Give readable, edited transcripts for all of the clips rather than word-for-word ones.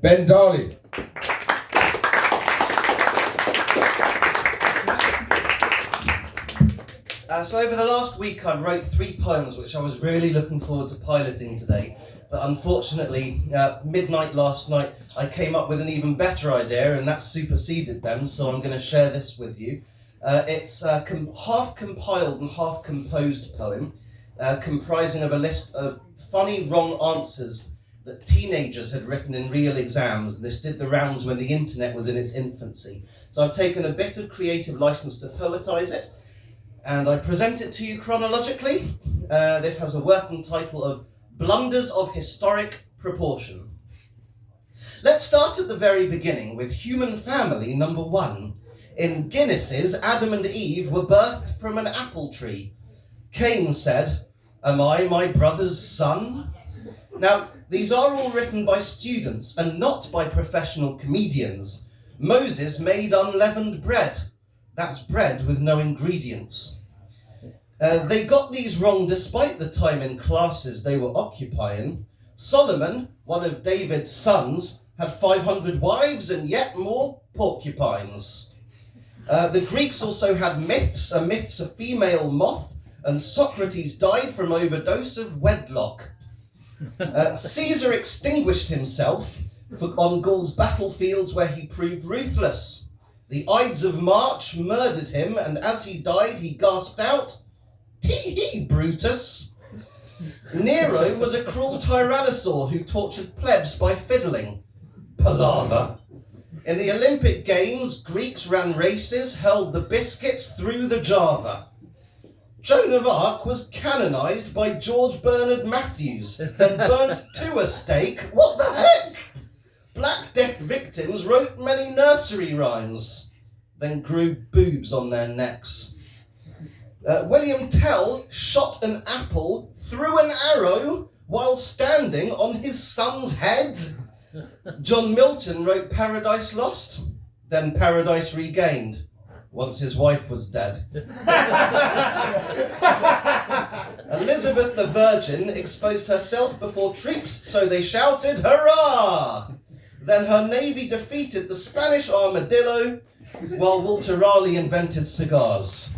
Ben Darley. So over the last week I wrote 3 poems which I was really looking forward to piloting today, but unfortunately midnight last night I came up with an even better idea and that superseded them, so I'm going to share this with you. It's a half compiled and half composed poem comprising of a list of funny wrong answers that teenagers had written in real exams, and this did the rounds when the internet was in its infancy. So I've taken a bit of creative license to poetise it, and I present it to you chronologically. This has a working title of Blunders of Historic Proportion. Let's start at the very beginning with human family number 1. In Guinnesses, Adam and Eve were birthed from an apple tree. Cain said, "Am I my brother's son?" Now, these are all written by students and not by professional comedians. Moses made unleavened bread. That's bread with no ingredients. They got these wrong despite the time in classes they were occupying. Solomon, one of David's sons, had 500 wives and yet more porcupines. The Greeks also had myths, a myth's a female moth, and Socrates died from overdose of wedlock. Caesar extinguished himself on Gaul's battlefields where he proved ruthless. The Ides of March murdered him, and as he died, he gasped out, "Tee-hee, Brutus." Nero was a cruel tyrannosaur who tortured plebs by fiddling. Palaver. In the Olympic Games, Greeks ran races, hurled the biscuits through the Java. Joan of Arc was canonised by George Bernard Matthews, then burnt to a stake. What the heck? Black Death victims wrote many nursery rhymes, then grew boobs on their necks. William Tell shot an apple through an arrow while standing on his son's head. John Milton wrote Paradise Lost, then Paradise Regained, once his wife was dead. Elizabeth the Virgin exposed herself before troops, so they shouted, "Hurrah!" Then her navy defeated the Spanish armadillo, while Walter Raleigh invented cigars.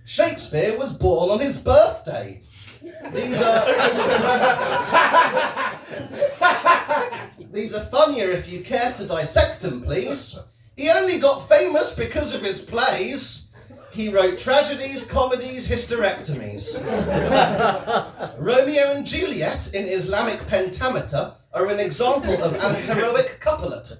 Shakespeare was born on his birthday. These are funnier if you care to dissect them, please. He only got famous because of his plays. He wrote tragedies, comedies, hysterectomies. Romeo and Juliet in Islamic pentameter are an example of an heroic couplet.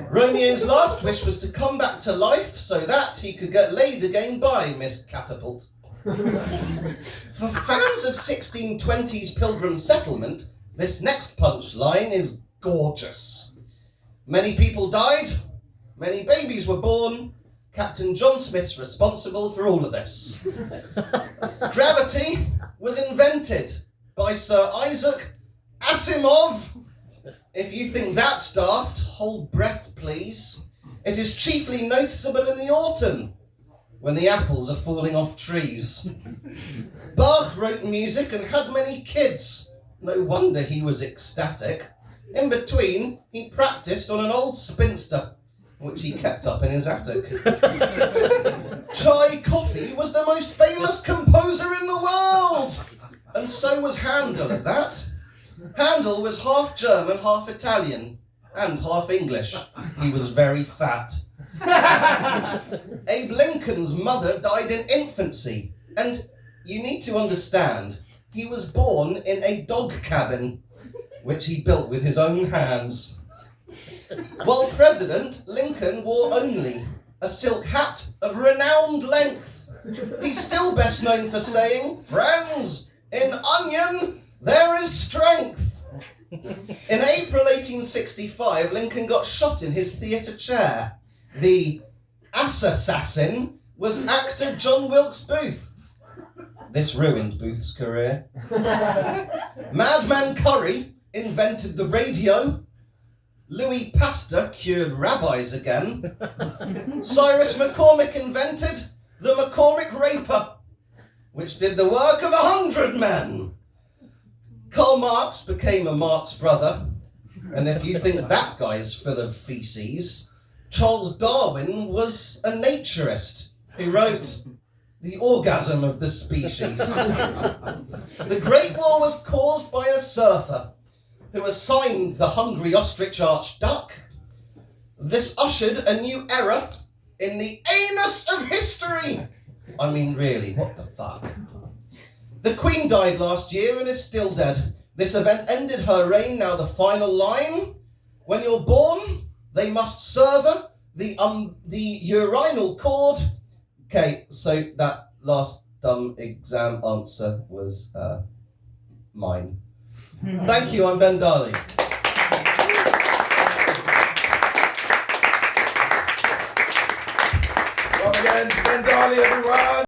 Romeo's last wish was to come back to life so that he could get laid again by Miss Catapult. For fans of 1620s Pilgrim Settlement, this next punchline is gorgeous. Many people died, many babies were born. Captain John Smith's responsible for all of this. Gravity was invented by Sir Isaac Asimov. If you think that's daft, hold breath, please. It is chiefly noticeable in the autumn, when the apples are falling off trees. Bach wrote music and had many kids. No wonder he was ecstatic. In between, he practiced on an old spinster, which he kept up in his attic. Tchaikovsky was the most famous composer in the world, and so was Handel at that. Handel was half German, half Italian, and half English. He was very fat. Abe Lincoln's mother died in infancy, and you need to understand, he was born in a dog cabin, which he built with his own hands. While president, Lincoln wore only a silk hat of renowned length. He's still best known for saying, "Friends, in onion there is strength." In April 1865, Lincoln got shot in his theatre chair. The assassin was actor John Wilkes Booth. This ruined Booth's career. Madman Curry invented the radio. Louis Pasteur cured rabbis again. Cyrus McCormick invented the McCormick Raper, which did the work of 100 men. Karl Marx became a Marx brother. And if you think that guy's full of feces, Charles Darwin was a naturist who wrote The Orgasm of the Species. The Great War was caused by a surfer who assigned the hungry ostrich archduck. This ushered a new era in the anus of history. I mean, really, what the fuck? The Queen died last year and is still dead. This event ended her reign. Now the final line. When you're born, they must sever the urinal cord. Okay, so that last dumb exam answer was mine. Thank you, I'm Ben Darley. Come again, Ben Darley, everyone.